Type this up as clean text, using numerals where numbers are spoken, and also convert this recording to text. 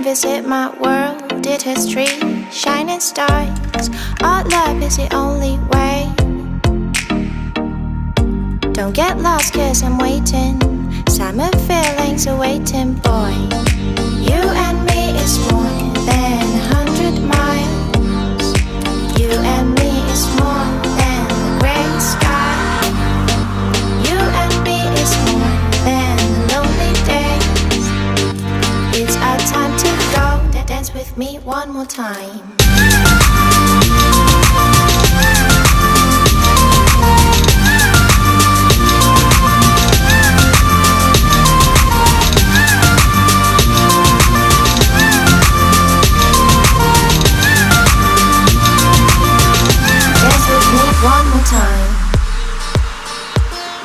visit my world, it has trees, shining stars. Our love is the only way. Don't get lost cause I'm waiting. Summer feelings are waiting, boy. You and me is more than 100 miles. You and me is more than the gray sky. You and me is more than the lonely days. It's our time to go. Dance with me one more time.